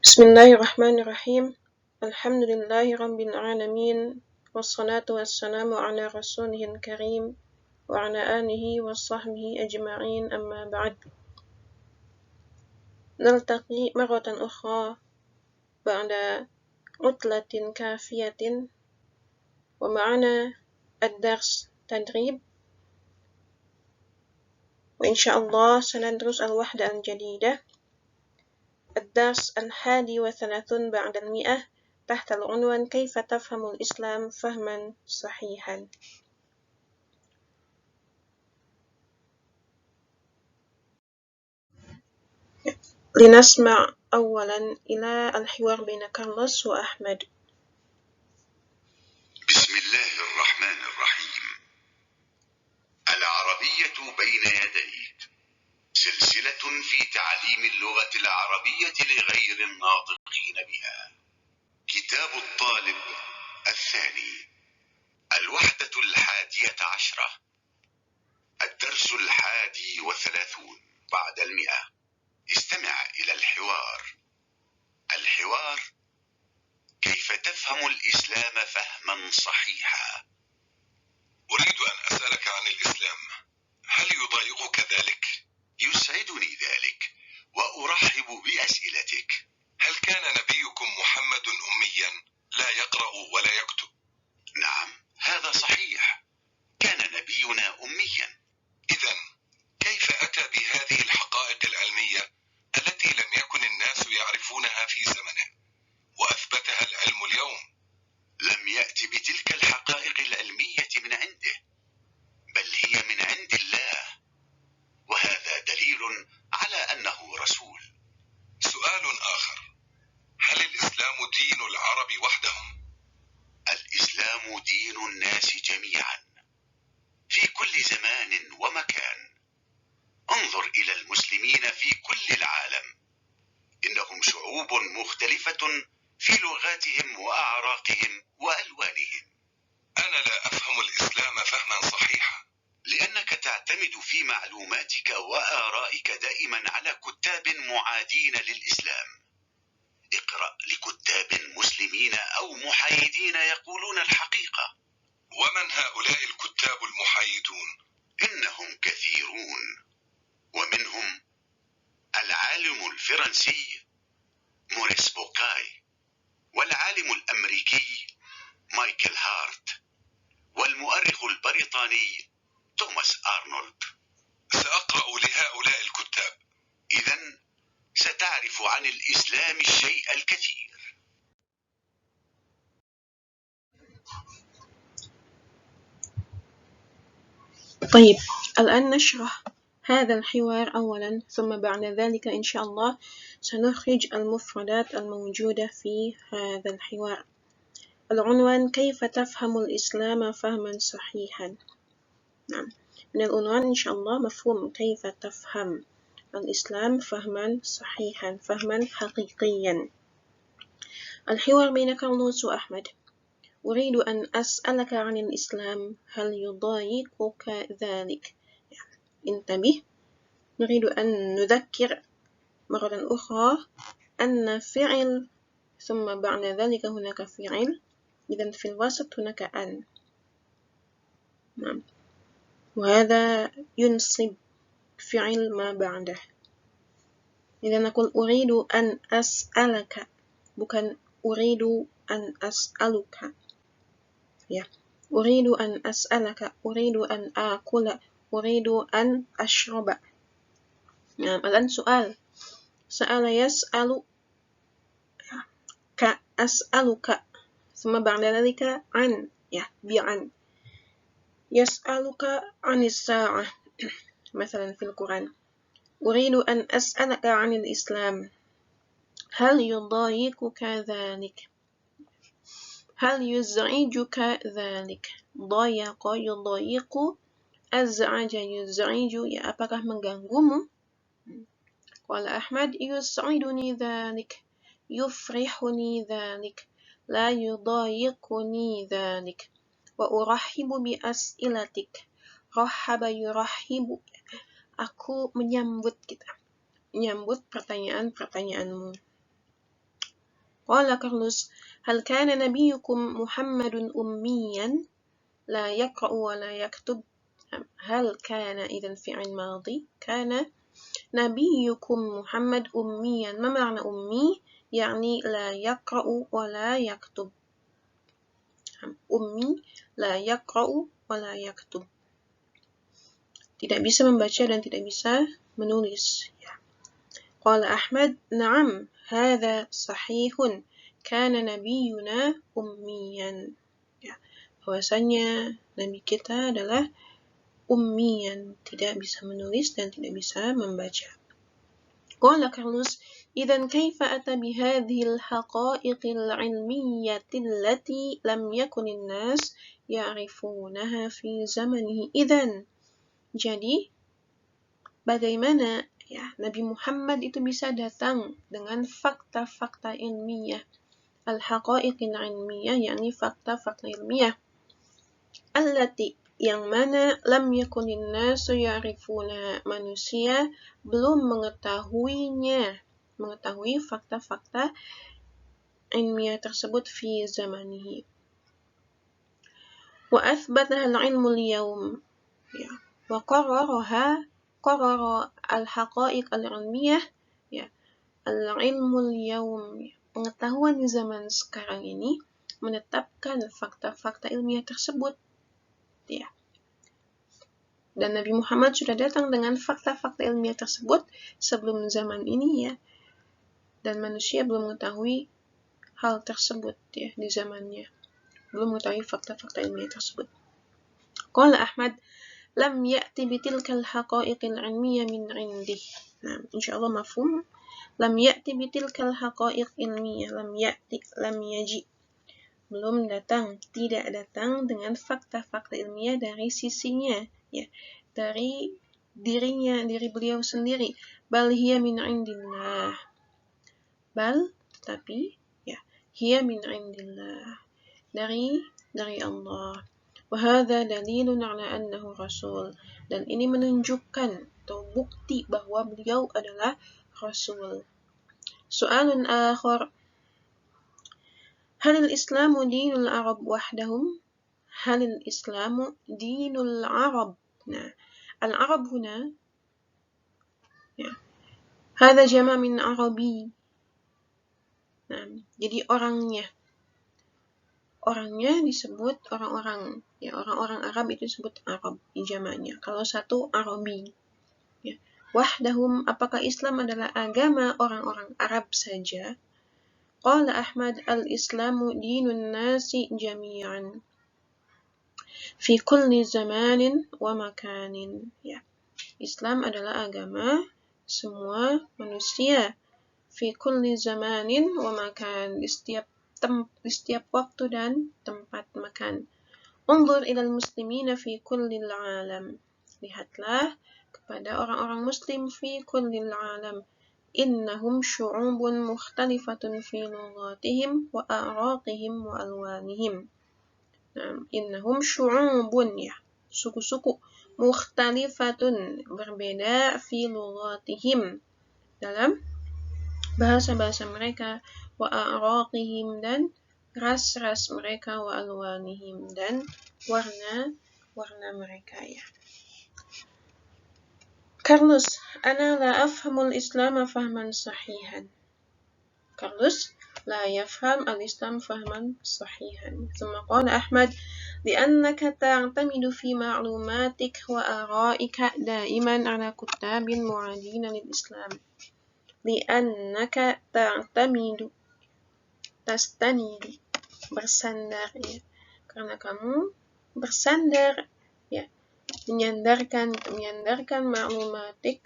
Bismillahirrahmanirrahim. Alhamdulillahi rabbil alamin. Wassalatu wassalamu ala rasulihil karim wa ala alihi wa sahbihi ajma'in, amma ba'd. Naltaqi marratan ukhra ba'da utlatin kafiyatin wa ma'ana ad-dars tadrib, wa insyaallah sanadrus al-wahda al-jadidah الدرس 31 بعد المئة تحت العنوان كيف تفهم الإسلام فهما صحيحا. لنسمع أولا إلى الحوار بين كارلوس وأحمد. بسم الله الرحمن الرحيم. العربية بين يديك، سلسلة في تعليم اللغة العربية لغير الناطقين بها. كتاب الطالب الثاني، الوحدة 11، الدرس 31 بعد 100. استمع إلى الحوار. الحوار: كيف تفهم الإسلام فهما صحيحا؟ أريد أن أسألك عن الإسلام، هل يضايقك ذلك؟ يسعدني ذلك وأرحب بأسئلتك. هل كان نبيكم محمد أميا لا يقرأ ولا يكتب؟ نعم، هذا صحيح، كان نبينا أميا. إذن كيف أتى بهذه الحقائق العلمية التي لم يكن الناس يعرفونها في زمنه وأثبتها العلم اليوم؟ لم يأتي بتلك الحقائق العلمية من عنده، بل هي من عند الله، وهذا دليل على أنه رسول. سؤال آخر: هل الإسلام دين العرب وحدهم؟ الإسلام دين الناس جميعا في كل زمان ومكان. انظر إلى المسلمين في كل العالم، إنهم شعوب مختلفة في لغاتهم وأعراقهم وألوانهم. أنا لا أفهم الإسلام فهما صحيحا، لأنك تعتمد في معلوماتك وآرائك دائما على كتاب معادين للإسلام. اقرأ لكتاب مسلمين أو محايدين يقولون الحقيقة. ومن هؤلاء الكتاب المحايدون؟ إنهم كثيرون، ومنهم العالم الفرنسي موريس بوكاي، والعالم الأمريكي مايكل هارت، والمؤرخ البريطاني توماس أرنولد. سأقرأ لهؤلاء الكتاب، إذن ستعرف عن الإسلام الشيء الكثير. طيب، الآن نشرح هذا الحوار أولا، ثم بعد ذلك إن شاء الله سنخرج المفردات الموجودة في هذا الحوار. العنوان: كيف تفهم الإسلام فهما صحيحا. نعم، من العنوان إن شاء الله مفهوم كيف تفهم الإسلام فهما صحيحا، فهما حقيقيا. الحوار بين كارلوس وأحمد: أريد أن أسألك عن الإسلام، هل يضايقك ذلك؟ انتبه، نريد أن نذكر مرة أخرى أن فعل ثم بعد ذلك هناك فعل، إذن في الوسط هناك أن. نعم، وهذا ينصب فعل ما بعده. إذا نقول أريد أن أسألك، bukan أريد أن أسألك. أريد أن أسألك، أريد أن آكل، أريد أن أشرب. نعم، الآن سؤال، سأل يسأل كأسألك، ثم بعد ذلك عن، بعن. يسألك عن الساعة مثلا في القرآن. أريد أن أسألك عن الإسلام، هل يضايقك ذلك؟ هل يزعجك ذلك؟ ضايق يضايق، أزعج يزعج، apakah mengganggumu? قال أحمد: يسعدني ذلك، يفرحني ذلك، لا يضايقني ذلك. وأرحب بأسئلتك، رحب يرحب, aku menyambut pertanyaan-pertanyaanmu. Qala Carlos, hal kana nabiyukum Muhammadun ummiyan la yaqra'u wa la yaktub? هل كان إذا فعل ماضي كان نبيكم محمد أميا. ما معنى أمي؟ يعني لا يقرأ ولا يكتب. أمي لا يقرأ ولا يكتب, tidak bisa membaca dan tidak bisa menulis. Qala Ahmad, na'am, hadha sahihun, kana nabiyuna ummiyan. Bahwasanya nabi kita adalah ummiyan, tidak bisa menulis dan tidak bisa membaca. Qala Carlos, idzan kaifa ata bihadhihi al-haqa'iq al-'ilmiyyah allati lam yakun an-nas ya'rifunaha fi zamanihi. Idzan, jadi bagaimana Nabi Muhammad itu bisa datang dengan fakta-fakta ilmiah, al-haqa'iq al-'ilmiyyah, yakni fakta-fakta ilmiah, allati, yang mana lam yakunin nasu ya'rifuna, manusia belum mengetahui fakta-fakta ilmiah tersebut fi zamanihi. Wa athbataha al-'ilmu al-yawm, wa qarara al-haqa'iq al-'ilmiyah, al-'ilmu al-yawm, pengetahuan di zaman sekarang ini menetapkan fakta-fakta ilmiah tersebut. Dan Nabi Muhammad sudah datang dengan fakta-fakta ilmiah tersebut sebelum zaman ini, dan manusia belum mengetahui hal tersebut di zamannya, belum mengetahui fakta-fakta ilmiah tersebut. Qala Ahmad, lam ya'ti bitilkal haqa'iqil 'ilmiyah min 'indih. Nah, insyaallah mafhum. Lam ya'ti bitilkal haqa'iq ilmiyah, lam yaji, belum datang, tidak datang dengan fakta-fakta ilmiah dari sisinya, dari dirinya, diri beliau sendiri. Bal hiya min 'indillah. Bal, tetapi, hiya min 'indillah, dari Allah. Wa hadza dalilun 'ala annahu rasul, dan ini menunjukkan atau bukti bahwa beliau adalah rasul. Soalun akhar, hal al-islamu dinul arab wahdahum? Hal al-islamu dinul arab? Nah, al-arab huna hadha jama' min arabi. Nah, jadi orangnya disebut orang-orang, orang-orang Arab itu disebut Arab di jamaknya. Kalau satu Arabi. Wahdahum, apakah Islam adalah agama orang-orang Arab saja? Qala Ahmad, al-Islamu dinun nasi jami'an fi kulli zamanin wa makanin. Islam adalah agama semua manusia, fi kulli zamanin wa makan, di setiap waktu dan tempat makan. Unzur ilal muslimina fi kullil alam, lihatlah kepada orang-orang muslim fi kullil alam. Innahum syu'ubun mukhtalifatun fi lughatihim wa a'raqihim wa alwanihim. Innahum syu'ubun, suku-suku, mukhtalifatun, berbeda, fi lughatihim, dalam bahasa-bahasa mereka, wa a'raqihim, dan ras-ras mereka, wa alwanihim, dan warna mereka. Carlos, ana la afhamul islam fahman sahihan. Carlos la yafham al-islam fahman sahihan. Thumma qala Ahmad, li'annaka ta'tamidu fi ma'lumatik wa ara'ika daiman ala kuttabin mu'adina lil-islam. Li'annaka ta'tamidu, tastanidu, bersandar, karena kamu bersandar, menyandarkan maklumatik,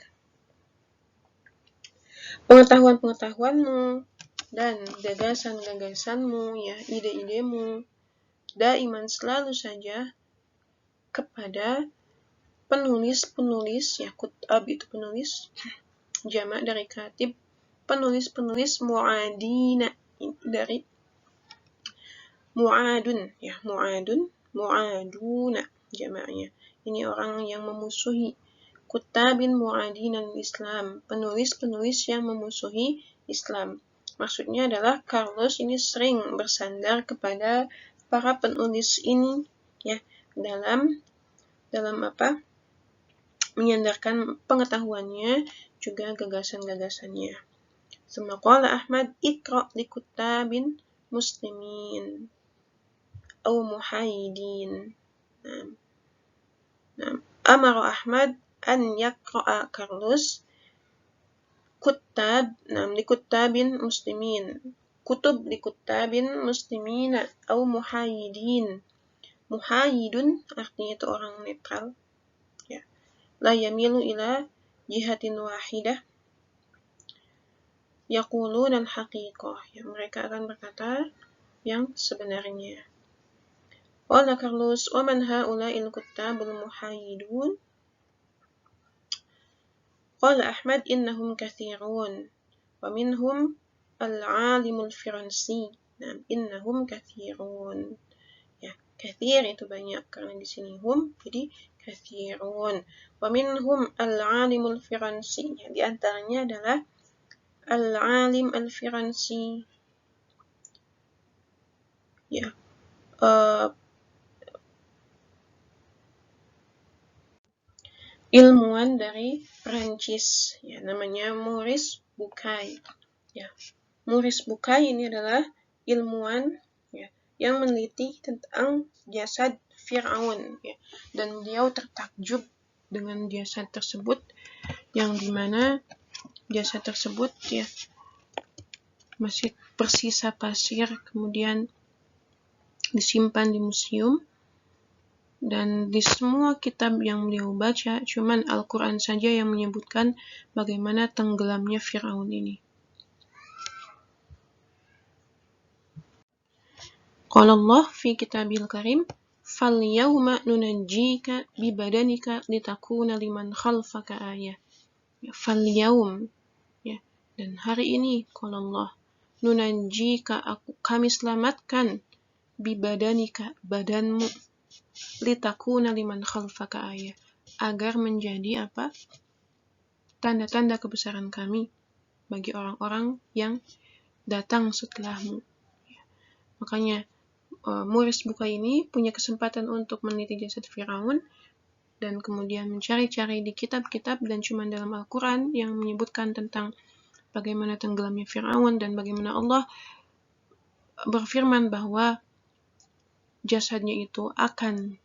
pengetahuan-pengetahuanmu dan gagasan-gagasanmu, ide-idemu, daiman, selalu saja, kepada penulis-penulis, kutab itu penulis, jamak dari katib, penulis-penulis mu'adina, dari mu'adun, mu'aduna jamaknya. Ini orang yang memusuhi, kutabin mu'adinan Islam, penulis-penulis yang memusuhi Islam. Maksudnya adalah Carlos ini sering bersandar kepada para penulis ini ya dalam menyandarkan pengetahuannya juga gagasan-gagasannya. Summa qala Ahmad iqra' li kuttabin muslimin aw muhayyidin. Amara Ahmad an yaqra'a Carlos li kuttabin muslimin. Kutub li kuttabin muslimina aw muhayyidin. Muhayyidun artinya itu orang netral. Ya. La yamilu ila jihatin wahidah. Yaqulun al-haqiqah. Ya, mereka akan berkata yang sebenarnya. Qala Carlos, wa man ha'ula'il kuttabul muhayyidun? Qala Ahmad, innahum kathirun. Wa minhum al-alimul Firansi. Innahum kathirun. Ya, kathir itu banyak karena di sini hum jadi kathirun. Wa minhum al-alimul Firansi. Ya, di antaranya adalah al-alim al-Firansi. Ya. Ilmuwan dari Prancis, ya, namanya Maurice Bucaille. Ya, Maurice Bucaille ini adalah ilmuwan ya, yang meneliti tentang jasad Fir'aun, ya, dan beliau tertakjub dengan jasad tersebut, yang dimana jasad tersebut ya masih bersisa pasir, kemudian disimpan di museum. Dan di semua kitab yang beliau baca, cuman Al-Quran saja yang menyebutkan bagaimana tenggelamnya Fir'aun ini. Qala Allah fi kitabil karim, فَالْيَوْمَ نُنَجِّيكَ بِبَدَنِكَ لِتَكُونَ لِمَنْ خَلْفَكَ آيَةً. فَالْيَوْمَ, ya, dan hari ini, qala Allah, nunajjika, kami selamatkan, bibadanika, badanmu, litakuna liman khalfaka ayah, agar menjadi apa? Tanda-tanda kebesaran kami bagi orang-orang yang datang setelahmu. Makanya Maurice Bucaille ini punya kesempatan untuk meneliti jasad Firaun dan kemudian mencari-cari di kitab-kitab dan cuma dalam Al-Quran yang menyebutkan tentang bagaimana tenggelamnya Firaun dan bagaimana Allah berfirman bahwa jasadnya itu akan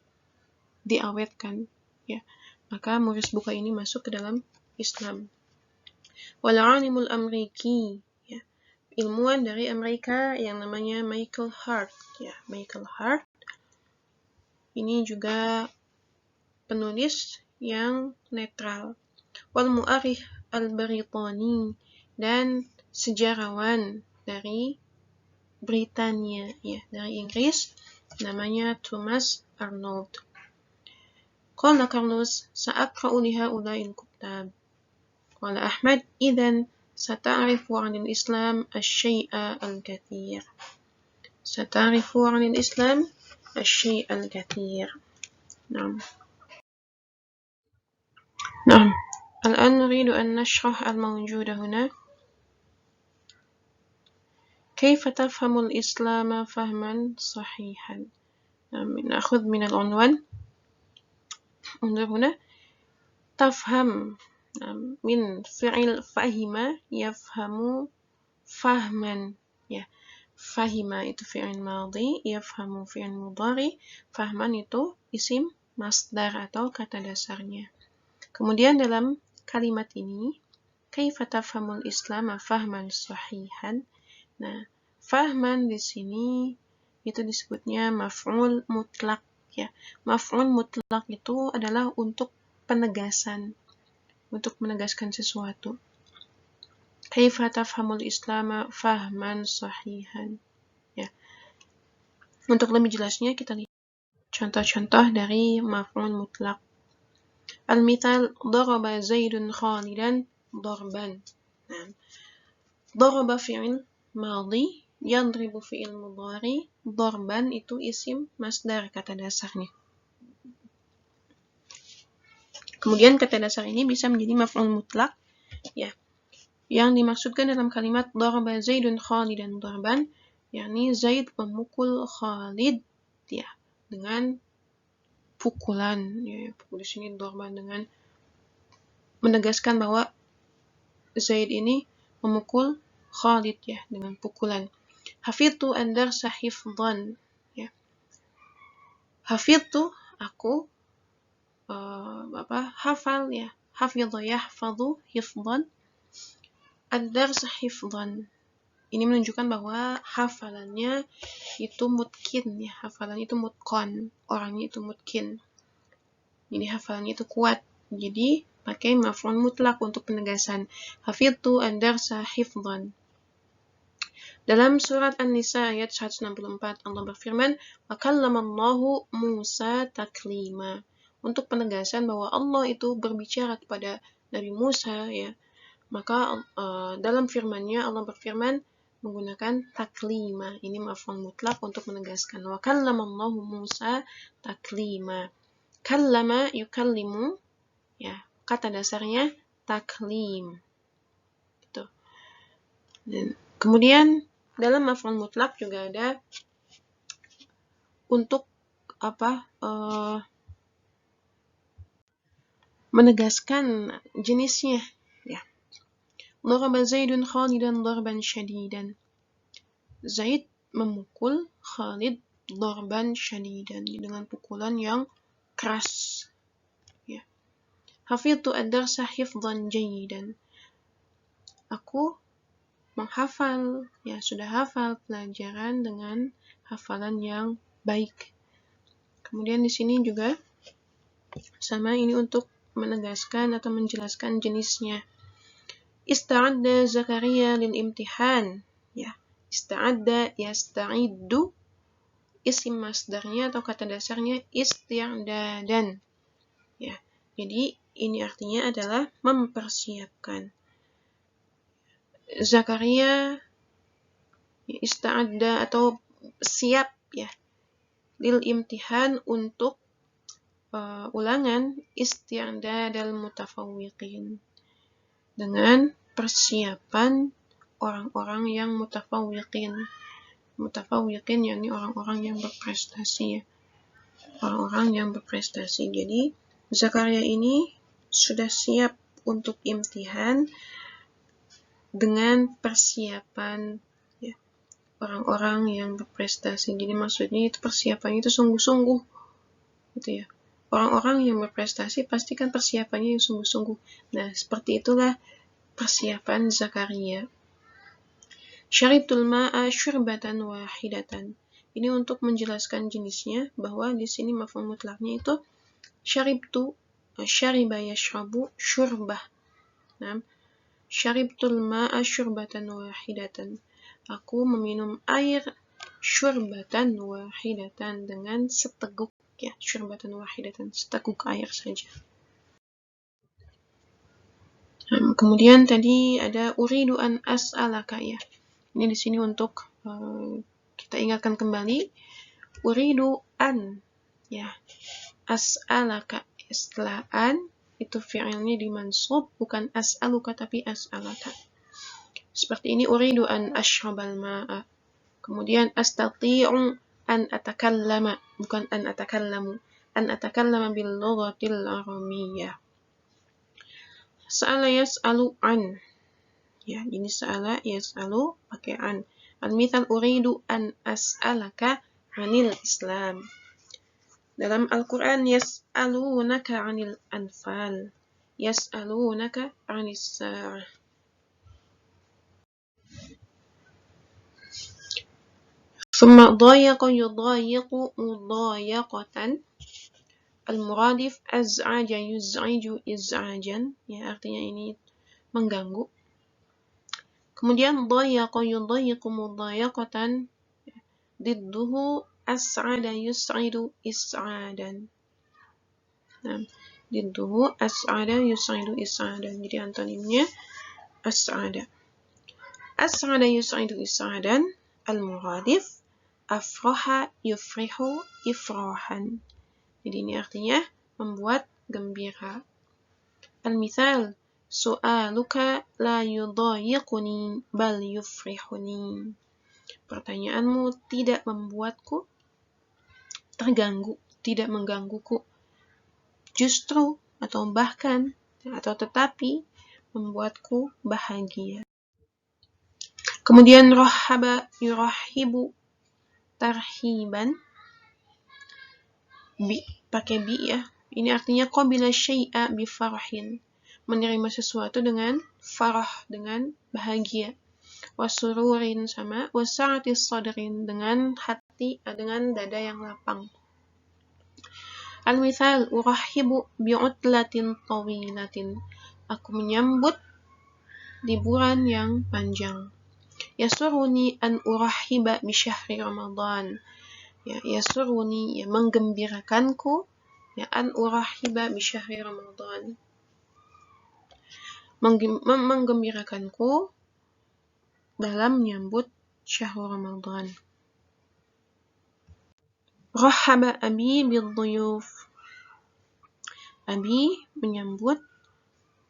diawetkan, ya. Maka Maurice Bucaille ini masuk ke dalam Islam. Wal alimul Amriki, ya, ilmuwan dari Amerika yang namanya Michael Hart, ya. Michael Hart ini juga penulis yang netral. Wal mu'arikh al-Britani, dan sejarawan dari Britania, ya, dari Inggris, namanya Thomas Arnold. Qala Carlos, sa'aqra'u li ha'ula'il kuttab. Qala Ahmad, idhan sata'rifu 'anil Islam asy-syai'a al-katsir. Sata'rifu 'anil Islam asy-syai'a al-katsir. Naam. الآن نريد أن نشرح الموجود هنا. كيف تفهم الإسلام فهما صحيحا؟ نأخذ من العنوان. انظر هنا. تفهم من فعل فهم يفهم فهما. فهم itu fi'il madhi, yafhamu fi'il mudhari, fahman itu isim masdar atau kata dasarnya. Kemudian dalam kalimat ini, kaifa tafhamul Islam fahman sahihan. Nah, fahman di sini itu disebutnya maf'ul mutlak, ya. Maf'ul mutlak itu adalah untuk penegasan, untuk menegaskan sesuatu. Kaifa tafhamul Islam fahman sahihan, ya. Untuk lebih jelasnya kita lihat contoh-contoh dari maf'ul mutlak. Al-mithal, daraba Zaidun Khalidan darban. Nah, daraba fi'il madhi, yadribu fi'il mudhari, darban itu isim masdar, kata dasarnya. Kemudian kata dasar ini bisa menjadi maf'ul mutlak, ya. Yang dimaksudkan dalam kalimat daraba Zaidun Khalidan darban, yakni Zaid memukul Khalid ya dengan pukulan ya. Di sini darban dengan menegaskan bahwa Zaid ini memukul Khalid ya dengan pukulan. Hafidtu ad-darsa hifdhan ya. Hafidtu aku hafal ya. Hafidha yahfadhu hifdhan. Ad-darsa hifdhan. Ini menunjukkan bahwa hafalannya itu mutkin ya. Hafalannya itu mutqan. Orangnya itu mutkin. Jadi hafalannya itu kuat. Jadi pakai maf'ul mutlak untuk penegasan. Hafidtu ad-darsa hifdhan. Dalam surat An-Nisa ayat 164 Allah berfirman, "Wa kallamallahu Musa taklima." Untuk penegasan bahwa Allah itu berbicara kepada Nabi Musa ya. Maka dalam firman-Nya Allah berfirman menggunakan taklima. Ini maf'ul mutlak untuk menegaskan. Wa kallamallahu Musa taklima. Kallama yukallimu ya. Kata dasarnya taklim. Gitu. Dan kemudian dalam maf'ul mutlak juga ada untuk menegaskan jenisnya ya. Daraba Zaidun Khalidan darban syadidan. Zaid memukul Khalid darban syadidan dengan pukulan yang keras ya. Hafidtu ad-darsa hifdhan jayidan. Aku menghafal ya, sudah hafal pelajaran dengan hafalan yang baik. Kemudian di sini juga sama, ini untuk menegaskan atau menjelaskan jenisnya. Ista'adda Zakaria lil imtihan ya. Ista'adda yasta'iddu, isim masdarnya atau kata dasarnya isti'dadan ya. Jadi ini artinya adalah mempersiapkan. Zakaria ista'adda atau siap ya lil imtihan untuk ulangan isti'dadal mutafawwiqin, dengan persiapan orang-orang yang mutafawwiqin. Mutafawwiqin yakni orang-orang yang berprestasi ya. Orang-orang yang berprestasi. Jadi Zakaria ini sudah siap untuk imtihan dengan persiapan ya, orang-orang yang berprestasi. Jadi maksudnya itu persiapannya itu sungguh-sungguh gitu ya. Orang-orang yang berprestasi pasti kan persiapannya yang sungguh-sungguh. Nah, seperti itulah persiapan Zakaria. Syaribtul ma'a syurbatan wahidatan. Ini untuk menjelaskan jenisnya, bahwa di sini maf'ul mutlaknya itu syaribtu, syariba yashrabu syurbah. Nah, syaribtul ma'a syurbatan wahidatan. Aku meminum air syurbatan wahidatan dengan seteguk ya, syurbatan wahidatan, seteguk air saja. Kemudian tadi ada uridu an as'alaka ya. Ini di sini untuk kita ingatkan kembali, uridu an ya, as'alaka setelah an itu fi'ilnya dimansub, bukan as'aluka tapi as'alaka. Seperti ini, uridu an ashrabal ma'a. Kemudian astati'u an atakallama, bukan an atakallamu. An atakallama bil lughatil arabiyyah. Sa'ala yas'alu an. Ya, ini sa'ala yas'alu pakai an. Al-mithal uridu an as'alaka 'anil Islam. Dalam Al-Qur'an yas'alunaka 'anil anfal. Yas'alunaka 'anis sa'ah. ثم ضايق يضايق مضايقة. Al-muradif az'aja yuz'iju iz'ajan ya, artinya ini mengganggu. Kemudian dayaqa yudayiqu mudayaqatan, didduhu as'ada yus'idu is'adan. Nah, didduhu as'ada yus'idu is'adan. Jadi antonimnya as'ada. As'ada yus'idu is'adan. Al-muradif afraha yufrihu ifrahan. Jadi ini artinya membuat gembira. Al-mithal Su'aluka la yudayiquni bal yufrihuni. Pertanyaanmu tidak membuatku terganggu, tidak menggangguku. Justru atau bahkan atau tetapi membuatku bahagia. Kemudian rohaba yurahibu tarhiban. Pakai bi ya. Ini artinya qabila syai'a bi farhin. Menerima sesuatu dengan farah, dengan bahagia. Wasururin sama wasa'atis sadrin, dengan hati, dengan dada yang lapang. Al-mithal urahibu bi'utlatin tawilatin. Aku menyambut liburan yang panjang. Yasuruni an urahiba bi syahri Ramadan. Ya, yasuruni, ya, menggembirakanku, ya, an urahiba bi syahri Ramadan. Menggembirakanku dalam menyambut syahrul Ramadan. Rahaba abi bidhuyuf. Abi menyambut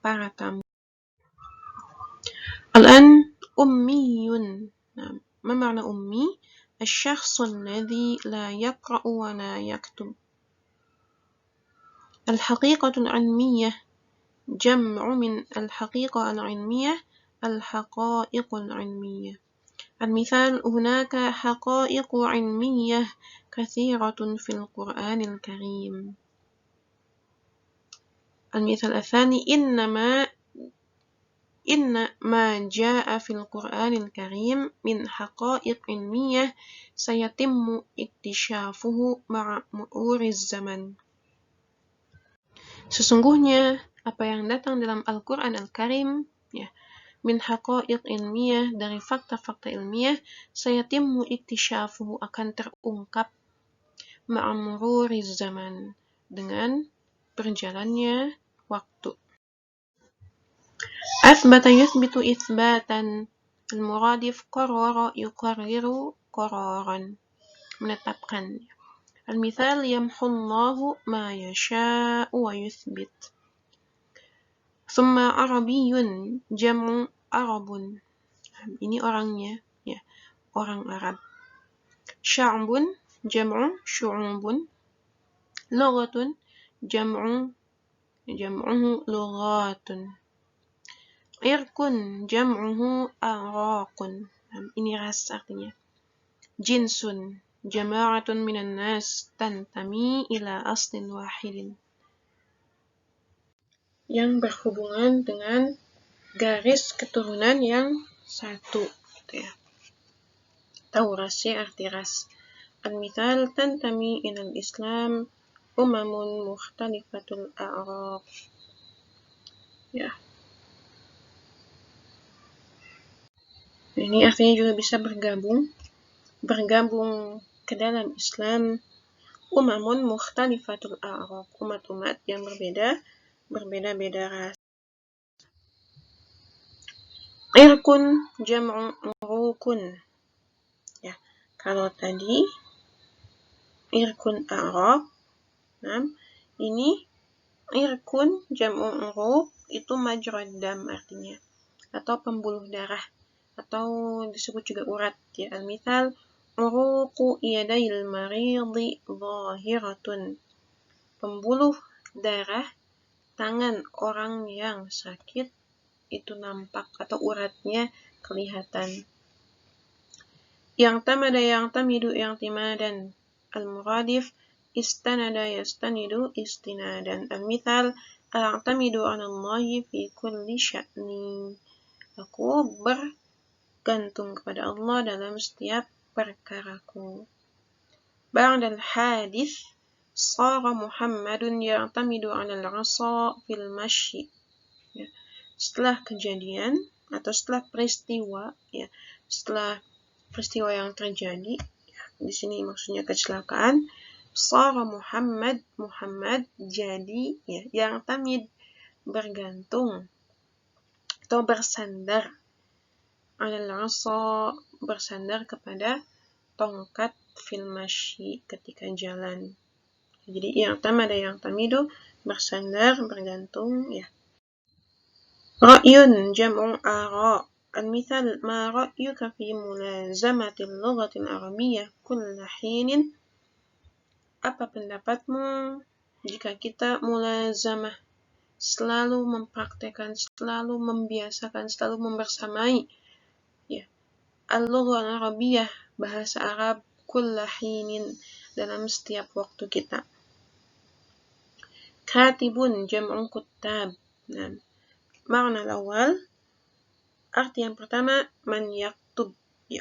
para tamu. Al-an ummiyun. Nah, ma makna ummi? Asy-syakhs alladhi la yaqra'u wa la yaktub. Al-haqiqatu al-'ilmiyyah jam'u min al-haqiqah al-'ilmiyyah al-haqa'iq al-'ilmiyyah. Al-mithal hunaka haqa'iq 'ilmiyyah kathiratun fil Qur'anil Karim. Al-mithal ats-tsani inna ma jaa'a fil Qur'anil Karim min haqa'iq 'ilmiyyah sayatimmu iktishafuhu ma'a mu'uriz zaman. Sesungguhnya apa yang datang dalam Al-Qur'an Al-Karim, ya, min haqa'iq ilmiah, dari fakta-fakta ilmiah, sayatimmu iktishafuhu, akan terungkap ma'a mururiz zaman, dengan berjalannya waktu. Athbata yuthbitu itsbatan, al-muradif qarrara yuqarriru qararan, menetapkan. Al-mithal yamhullahu ma yasha'u wa yuthbit. Thumma arabiyyun jam'u arabun. Ini orangnya, ya, orang Arab. Sya'bun jam'u syu'ubun. Lughatun jam'uhu lughatun. Irkun jam'uhu araqun. Ini ras artinya. Jinsun jama'atun minan nas tantami ila aslin wahidin. Yang berhubungan dengan garis keturunan yang satu, gitu ya. Tahu rasnya arti ras. Al-mithal tantami ilal Islam umamun mukhtalifatul a'raq. Ya. Ini artinya juga bisa bergabung ke dalam Islam, umamun mukhtalifatul a'raq, umat-umat yang berbeda-beda ras. Irkun jam'u urukun. Ya, kalau tadi irkun a'raq, nah, ini irkun jam'u uruk itu majrad dam artinya, atau pembuluh darah, atau disebut juga urat, ya. Al-mithal uruqu yadayil maridi zahiratun. Pembuluh darah tangan orang yang sakit itu nampak, atau uratnya kelihatan. Yang tamidu i'timadan. Al-muradif istanada yastanidu istinadan. Al-mithal a'tamidu 'ala Allahi fi kulli sya'ni. Aku bergantung kepada Allah dalam setiap perkaraku. Ba'dal hadith sara Muhammadun ya'tamidu 'ala al-'asa fil masyi. Ya. Setelah kejadian atau setelah peristiwa, ya, setelah peristiwa yang terjadi, ya, di sini maksudnya kecelakaan, sara Muhammad jadi, ya, yang tamid bergantung atau bersandar, al-'asa bersandar kepada tongkat fil masyi ketika jalan. Jadi yang tamidu bersandar, bergantung, ya. رأي جمع آراء. المثال: ما رأيك في ملازمة اللغة العربية كل حين؟ Apa pendapatmu jika kita mulazamah, selalu mempraktekkan, selalu membiasakan, selalu membersamai al-lughah al-arabiyah, bahasa Arab, kulla hinin, dalam setiap waktu kita. Katibun jam'u kuttab. Nah, makna awal, arti yang pertama, man yaktub,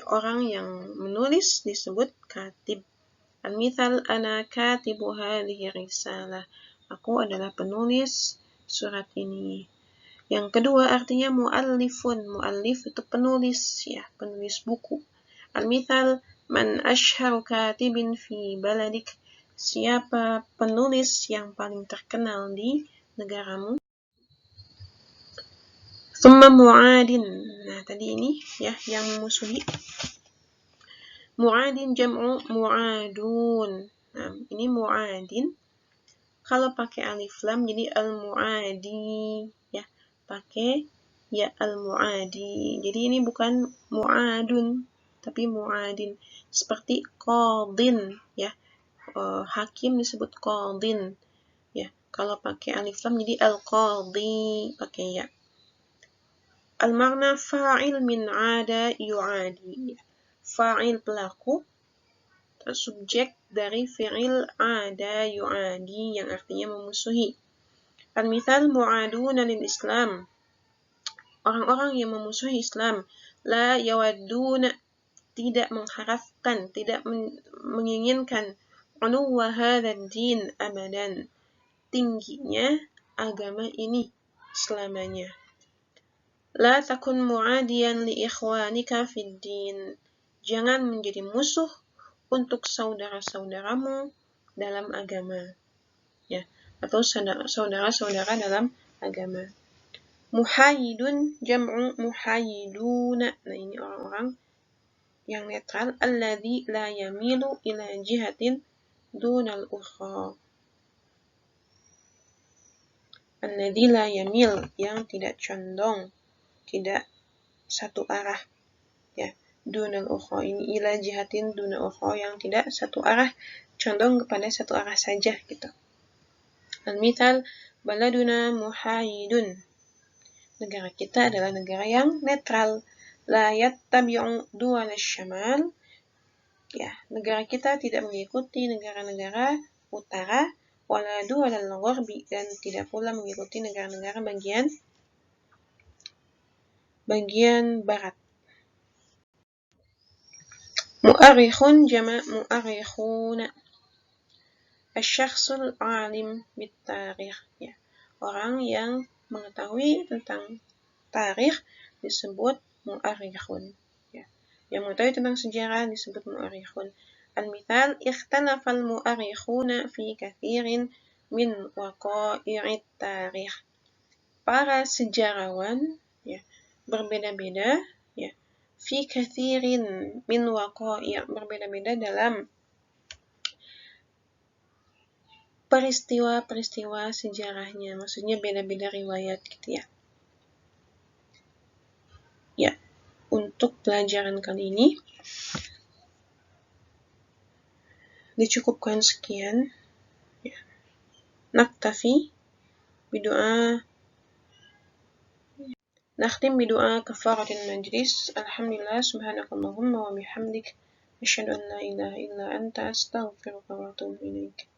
orang yang menulis disebut katib. Al-mithal, ana katibu hadhihi risalah, aku adalah penulis surat ini. Yang kedua artinya mu'allifun. Mu'allif itu penulis, penulis buku. Al-mithal, man ashharu katibin fi baladik, siapa penulis yang paling terkenal di negaramu. Thumma mu'adin. Nah, tadi ini yang memusuhi. Mu'adin jam'u mu'adun. Nah, ini mu'adin. Kalau pakai alif lam jadi al-mu'adi, pakai ya al-mu'adi. Jadi ini bukan mu'adun, tapi mu'adin. Seperti qadin, hakim disebut qadin. Kalau pakai alif lam jadi al-qadi, pakai ya. Al-makna fa'il min 'ada yu'adi. Fa'il pelaku, subjek dari fi'il 'ada yu'adi yang artinya memusuhi. Al-mithal mu'aduna lil Islam. Orang-orang yang memusuhi Islam. La yawadduna, tidak mengharapkan, tidak menginginkan unuwa hadzal din abadan, tingginya agama ini selamanya. La takun mu'adiyan li ikhwanika fid din. Jangan menjadi musuh untuk saudara-saudaramu dalam agama. Atau saudara-saudara dalam agama. Muhayyidun jam'u muhayyiduna. Nah, ini orang-orang yang netral. Alladzi la yamilu ila jihatin dunal ukhra. Alladzi la yamil, yang tidak condong, tidak satu arah. Dunal ukhra, ini ila jihatin dunal ukhra, yang tidak satu arah, condong kepada satu arah saja gitu. Al-mithal baladuna muhayyidun. Negara kita adalah negara yang netral. La yattabi'u duwal asy-syamal. Negara kita tidak mengikuti negara-negara utara, wala duwal al-gharbi, dan tidak pula mengikuti negara-negara bagian barat. Mu'arrikhun jama' mu'arrikhuna. Asy-syakhsul 'alim bit-tarikh. Orang yang mengetahui tentang tarikh disebut mu'arrikhun. Yang mengetahui tentang sejarah disebut mu'arrikhun. Al-mithal, ikhtalafal mu'arrikhuna fi kathirin min waqa'i'it tarikh. Para sejarawan berbeda-beda, fi kathirin min waqa'i', berbeda-beda dalam peristiwa-peristiwa sejarahnya, maksudnya beda-beda riwayat gitu ya. Untuk pelajaran kali ini dicukupkan sekian. Naktafi bidu'a, nakhtim bidu'a kafaratil majlis. Alhamdulillah, subhanakallahumma wa bihamdik, asyhadu an la ilaha illa anta, astaghfiruka wa atubu ilaik.